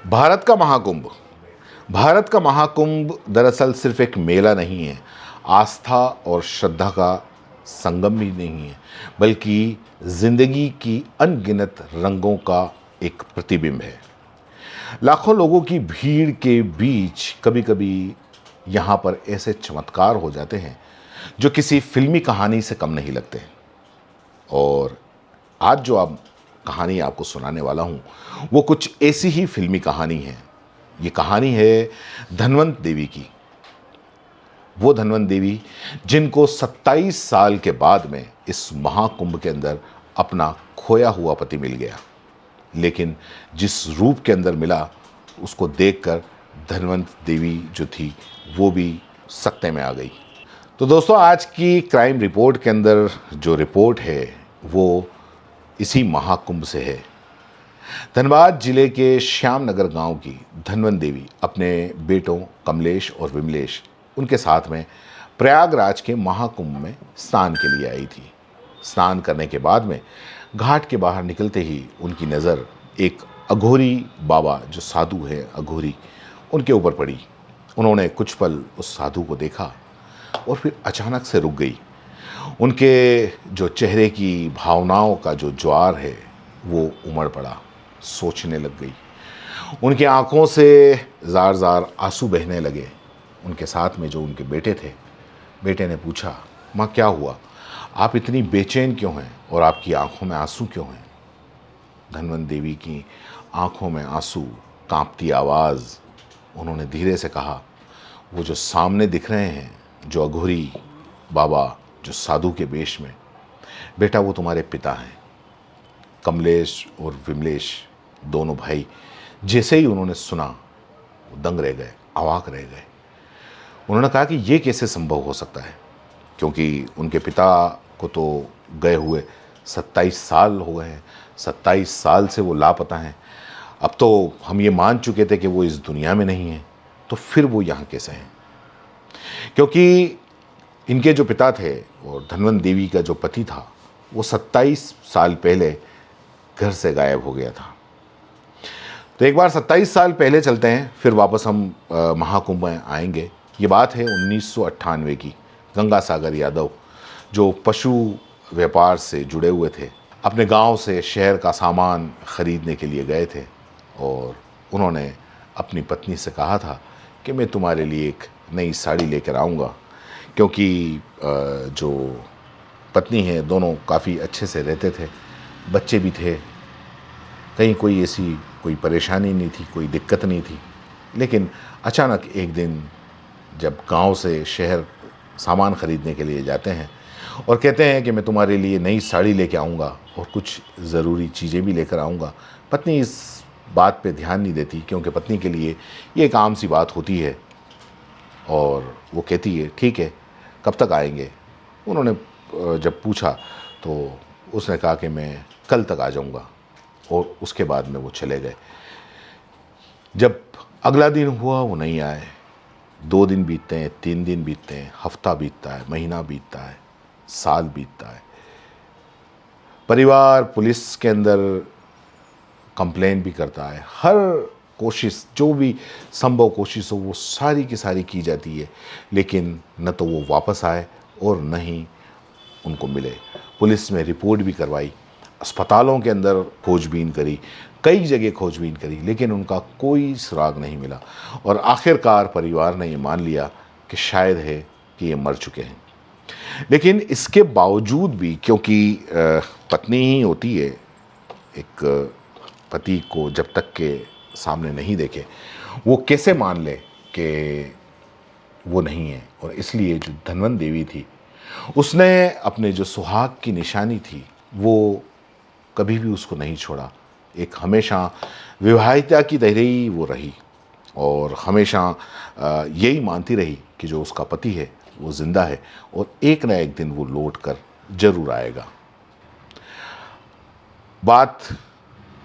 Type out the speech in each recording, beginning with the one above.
भारत का महाकुंभ। भारत का महाकुंभ दरअसल सिर्फ एक मेला नहीं है, आस्था और श्रद्धा का संगम भी नहीं है, बल्कि जिंदगी की अनगिनत रंगों का एक प्रतिबिंब है। लाखों लोगों की भीड़ के बीच कभी कभी यहाँ पर ऐसे चमत्कार हो जाते हैं जो किसी फिल्मी कहानी से कम नहीं लगते। और आज जो आप कहानी आपको सुनाने वाला हूँ वो कुछ ऐसी ही फिल्मी कहानी है। ये कहानी है धनवंत देवी की। वो धनवंत देवी जिनको 27 साल के बाद में इस महाकुंभ के अंदर अपना खोया हुआ पति मिल गया, लेकिन जिस रूप के अंदर मिला उसको देखकर धनवंत देवी जो थी वो भी सकते में आ गई। तो दोस्तों, आज की क्राइम रिपोर्ट के अंदर जो रिपोर्ट है वो इसी महाकुंभ से है। धनबाद जिले के श्यामनगर गांव की धनवंत देवी अपने बेटों कमलेश और विमलेश उनके साथ में प्रयागराज के महाकुंभ में स्नान के लिए आई थी। स्नान करने के बाद में घाट के बाहर निकलते ही उनकी नज़र एक अघोरी बाबा, जो साधु है अघोरी, उनके ऊपर पड़ी। उन्होंने कुछ पल उस साधु को देखा और फिर अचानक से रुक गई। उनके जो चेहरे की भावनाओं का जो ज्वार है वो उमड़ पड़ा, सोचने लग गई। उनकी आंखों से जार जार आंसू बहने लगे। उनके साथ में जो उनके बेटे थे, बेटे ने पूछा, माँ क्या हुआ, आप इतनी बेचैन क्यों हैं और आपकी आंखों में आंसू क्यों हैं? धनवंत देवी की आंखों में आंसू, कांपती आवाज़, उन्होंने धीरे से कहा, वो जो सामने दिख रहे हैं, जो अघोरी बाबा, जो साधु के वेश में, बेटा वो तुम्हारे पिता हैं। कमलेश और विमलेश दोनों भाई जैसे ही उन्होंने सुना वो दंग रह गए, अवाक रह गए। उन्होंने कहा कि ये कैसे संभव हो सकता है, क्योंकि उनके पिता को तो गए हुए 27 साल हो गए हैं। 27 साल से वो लापता हैं। अब तो हम ये मान चुके थे कि वो इस दुनिया में नहीं हैं, तो फिर वो यहाँ कैसे हैं? क्योंकि इनके जो पिता थे और धनवंत देवी का जो पति था वो 27 साल पहले घर से गायब हो गया था। तो एक बार 27 साल पहले चलते हैं, फिर वापस हम महाकुंभ में आएंगे। ये बात है 1998 की। गंगा सागर यादव जो पशु व्यापार से जुड़े हुए थे, अपने गांव से शहर का सामान ख़रीदने के लिए गए थे और उन्होंने अपनी पत्नी से कहा था कि मैं तुम्हारे लिए एक नई साड़ी लेकर आऊँगा, क्योंकि जो पत्नी है दोनों काफ़ी अच्छे से रहते थे, बच्चे भी थे, कहीं कोई ऐसी कोई परेशानी नहीं थी, कोई दिक्कत नहीं थी। लेकिन अचानक एक दिन जब गांव से शहर सामान ख़रीदने के लिए जाते हैं और कहते हैं कि मैं तुम्हारे लिए नई साड़ी लेके आऊँगा और कुछ ज़रूरी चीज़ें भी लेकर आऊँगा, पत्नी इस बात पे ध्यान नहीं देती, क्योंकि पत्नी के लिए ये एक आम सी बात होती है। और वो कहती है, ठीक है, कब तक आएंगे? उन्होंने जब पूछा तो उसने कहा कि मैं कल तक आ जाऊंगा, और उसके बाद में वो चले गए। जब अगला दिन हुआ वो नहीं आए। 2 दिन बीतते हैं, 3 दिन बीतते हैं, हफ्ता बीतता है, महीना बीतता है, साल बीतता है। परिवार पुलिस के अंदर कंप्लेन भी करता है। हर कोशिश, जो भी संभव कोशिश हो, वो सारी की सारी की जाती है, लेकिन न तो वो वापस आए और न ही उनको मिले। पुलिस में रिपोर्ट भी करवाई, अस्पतालों के अंदर खोजबीन करी, कई जगह खोजबीन करी, लेकिन उनका कोई सुराग नहीं मिला। और आखिरकार परिवार ने ये मान लिया कि शायद है कि ये मर चुके हैं। लेकिन इसके बावजूद भी, क्योंकि पत्नी ही होती है, एक पति को जब तक के सामने नहीं देखे वो कैसे मान ले कि वो नहीं है। और इसलिए जो धनवंत देवी थी, उसने अपने जो सुहाग की निशानी थी वो कभी भी उसको नहीं छोड़ा। एक हमेशा विवाहिता की तरह ही वो रही और हमेशा यही मानती रही कि जो उसका पति है वो जिंदा है और एक ना एक दिन वो लौट कर जरूर आएगा। बात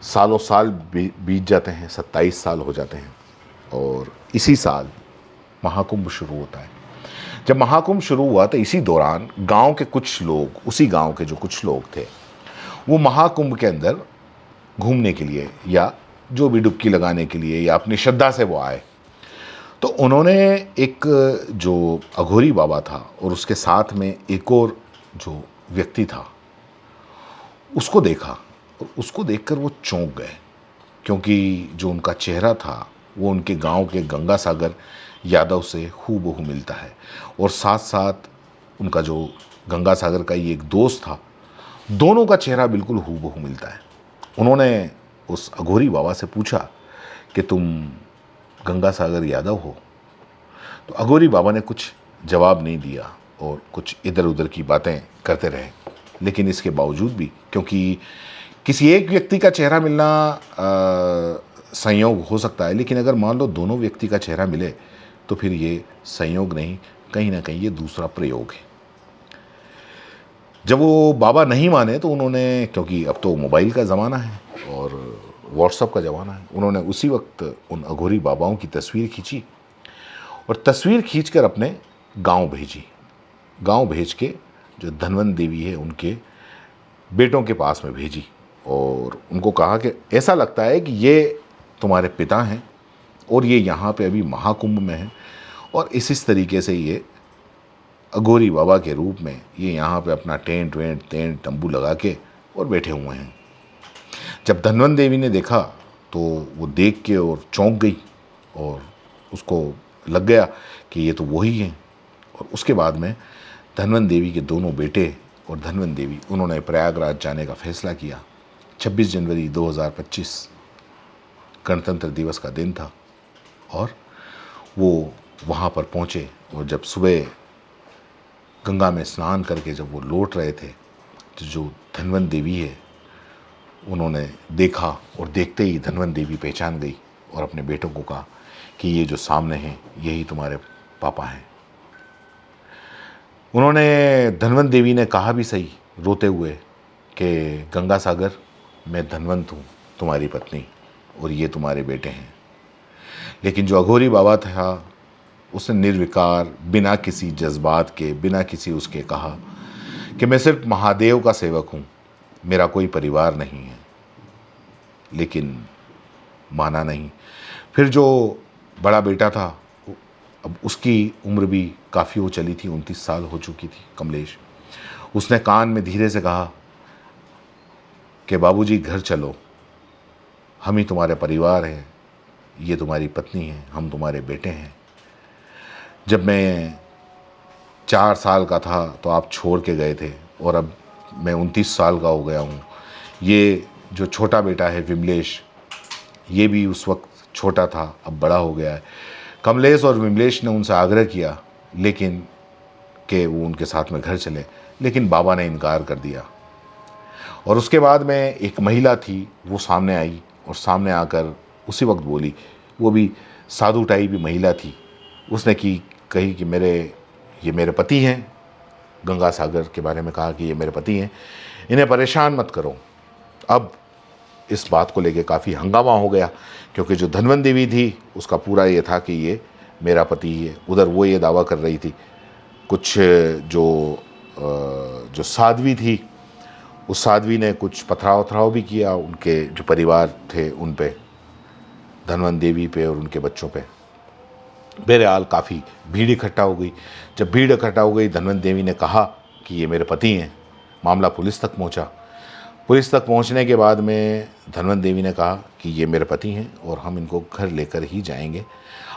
सालों साल बीत जाते हैं, 27 साल हो जाते हैं और इसी साल महाकुंभ शुरू होता है। जब महाकुंभ शुरू हुआ तो इसी दौरान गांव के कुछ लोग, उसी गांव के जो कुछ लोग थे, वो महाकुंभ के अंदर घूमने के लिए या जो भी डुबकी लगाने के लिए या अपनी श्रद्धा से वो आए। तो उन्होंने एक जो अघोरी बाबा था और उसके साथ में एक और जो व्यक्ति था उसको देखा, और उसको देखकर वो चौंक गए, क्योंकि जो उनका चेहरा था वो उनके गांव के गंगा सागर यादव से हूबहू मिलता है, और साथ साथ उनका जो गंगा सागर का ही एक दोस्त था, दोनों का चेहरा बिल्कुल हूबहू मिलता है। उन्होंने उस अघोरी बाबा से पूछा कि तुम गंगा सागर यादव हो? तो अघोरी बाबा ने कुछ जवाब नहीं दिया और कुछ इधर उधर की बातें करते रहे। लेकिन इसके बावजूद भी, क्योंकि किसी एक व्यक्ति का चेहरा मिलना संयोग हो सकता है, लेकिन अगर मान लो दोनों व्यक्ति का चेहरा मिले तो फिर ये संयोग नहीं, कहीं ना कहीं ये दूसरा प्रयोग है। जब वो बाबा नहीं माने तो उन्होंने, क्योंकि अब तो मोबाइल का ज़माना है और व्हाट्सएप का ज़माना है, उन्होंने उसी वक्त उन अघोरी बाबाओं की तस्वीर खींची और तस्वीर खींचकर अपने गांव भेजी। गांव भेज के जो धनवंत देवी है उनके बेटों के पास में भेजी और उनको कहा कि ऐसा लगता है कि ये तुम्हारे पिता हैं और ये यहाँ पे अभी महाकुंभ में हैं, और इस तरीके से ये अघोरी बाबा के रूप में ये यहाँ पे अपना टेंट तंबू लगा के और बैठे हुए हैं। जब धनवंत देवी ने देखा तो वो देख के और चौंक गई और उसको लग गया कि ये तो वही हैं। और उसके बाद में धनवंत देवी के दोनों बेटे और धनवंत देवी, उन्होंने प्रयागराज जाने का फैसला किया। 26 जनवरी 2025 गणतंत्र दिवस का दिन था और वो वहाँ पर पहुँचे, और जब सुबह गंगा में स्नान करके जब वो लौट रहे थे तो जो धनवंत देवी है उन्होंने देखा, और देखते ही धनवंत देवी पहचान गई और अपने बेटों को कहा कि ये जो सामने हैं यही तुम्हारे पापा हैं। उन्होंने, धनवंत देवी ने कहा भी सही रोते हुए कि गंगा सागर, मैं धनवंत हूँ तुम्हारी पत्नी और ये तुम्हारे बेटे हैं। लेकिन जो अघोरी बाबा था उसने निर्विकार, बिना किसी जज्बात के, बिना किसी उसके कहा कि मैं सिर्फ महादेव का सेवक हूँ, मेरा कोई परिवार नहीं है। लेकिन माना नहीं। फिर जो बड़ा बेटा था, अब उसकी उम्र भी काफ़ी हो चली थी, 29 साल हो चुकी थी, कमलेश। उसने कान में धीरे से कहा कि बाबूजी घर चलो, हम ही तुम्हारे परिवार हैं, ये तुम्हारी पत्नी है, हम तुम्हारे बेटे हैं। जब मैं 4 साल का था तो आप छोड़ के गए थे और अब मैं 29 साल का हो गया हूँ। ये जो छोटा बेटा है विमलेश, ये भी उस वक्त छोटा था, अब बड़ा हो गया है। कमलेश और विमलेश ने उनसे आग्रह किया लेकिन कि वो उनके साथ में घर चले, लेकिन बाबा ने इनकार कर दिया। और उसके बाद में एक महिला थी, वो सामने आई और सामने आकर उसी वक्त बोली, वो भी साधु टाइप की महिला थी। उसने कही कि ये मेरे पति हैं, गंगा सागर के बारे में कहा कि ये मेरे पति हैं, इन्हें परेशान मत करो। अब इस बात को लेके काफ़ी हंगामा हो गया, क्योंकि जो धनवंत देवी थी उसका पूरा ये था कि ये मेरा पति ही है। उधर वो ये दावा कर रही थी। कुछ जो साध्वी थी, उस साध्वी ने कुछ पथराव भी किया उनके जो परिवार थे उन पे, धनवंत देवी पे और उनके बच्चों पे। बहरहाल काफ़ी भीड़ इकट्ठा हो गई। जब भीड़ इकट्ठा हो गई, धनवंत देवी ने कहा कि ये मेरे पति हैं। मामला पुलिस तक पहुंचा। पुलिस तक पहुंचने के बाद में धनवंत देवी ने कहा कि ये मेरे पति हैं और हम इनको घर लेकर ही जाएंगे,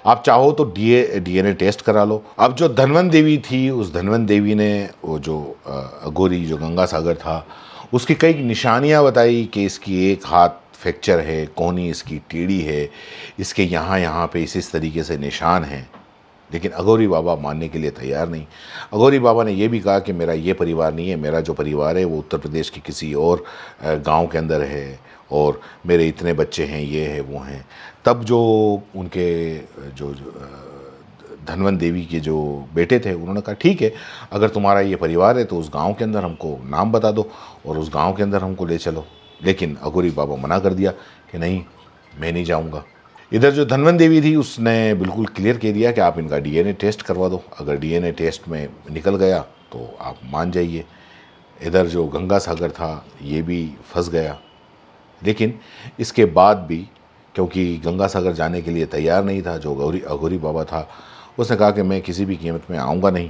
आप चाहो तो डीएनए टेस्ट करा लो। अब जो धनवंत देवी थी, उस धनवंत देवी ने वो जो अघोरी जो गंगा सागर था उसकी कई निशानियां बताई कि इसकी एक हाथ फ्रैक्चर है, कोहनी इसकी टेढ़ी है, इसके यहाँ पे इस तरीके से निशान हैं। लेकिन अघोरी बाबा मानने के लिए तैयार नहीं। अघोरी बाबा ने यह भी कहा कि मेरा ये परिवार नहीं है, मेरा जो परिवार है वो उत्तर प्रदेश के किसी और गांव के अंदर है और मेरे इतने बच्चे हैं, ये है वो हैं। तब जो उनके जो धनवंत देवी के जो बेटे थे उन्होंने कहा ठीक है, अगर तुम्हारा ये परिवार है तो उस गांव के अंदर हमको नाम बता दो और उस गांव के अंदर हमको ले चलो। लेकिन अघोरी बाबा मना कर दिया कि नहीं, मैं नहीं जाऊंगा। इधर जो धनवंत देवी थी उसने बिल्कुल क्लियर कह दिया कि आप इनका डीएनए टेस्ट करवा दो, अगर डीएनए टेस्ट में निकल गया तो आप मान जाइए। इधर जो गंगा सागर था ये भी फंस गया। लेकिन इसके बाद भी क्योंकि गंगा सागर जाने के लिए तैयार नहीं था। जो अघोरी बाबा था उसने कहा कि मैं किसी भी कीमत में आऊँगा नहीं।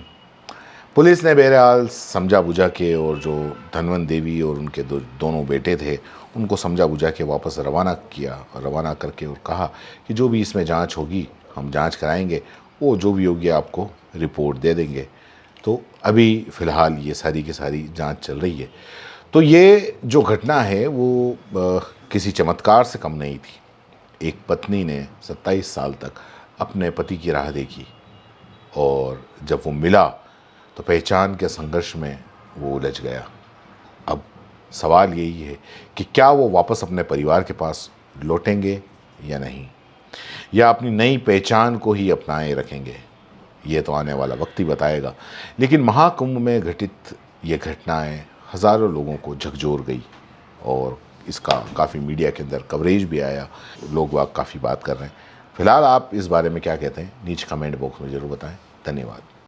पुलिस ने बहरहाल समझा बुझा के, और जो धनवंत देवी और उनके दोनों बेटे थे उनको समझा बुझा के वापस रवाना किया, और रवाना करके और कहा कि जो भी इसमें जांच होगी हम जांच कराएंगे, वो जो भी होगी आपको रिपोर्ट दे देंगे। तो अभी फ़िलहाल ये सारी की सारी जांच चल रही है। तो ये जो घटना है वो किसी चमत्कार से कम नहीं थी। एक पत्नी ने 27 साल तक अपने पति की राह देखी, और जब वो मिला तो पहचान के संघर्ष में वो उलझ गया। अब सवाल यही है कि क्या वो वापस अपने परिवार के पास लौटेंगे या नहीं, या अपनी नई पहचान को ही अपनाए रखेंगे। ये तो आने वाला वक्त ही बताएगा। लेकिन महाकुंभ में घटित ये घटनाएं हज़ारों लोगों को झकझोर गई, और इसका काफ़ी मीडिया के अंदर कवरेज भी आया, लोग वाग काफ़ी बात कर रहे हैं। फिलहाल आप इस बारे में क्या कहते हैं नीचे कमेंट बॉक्स में ज़रूर बताएं। धन्यवाद।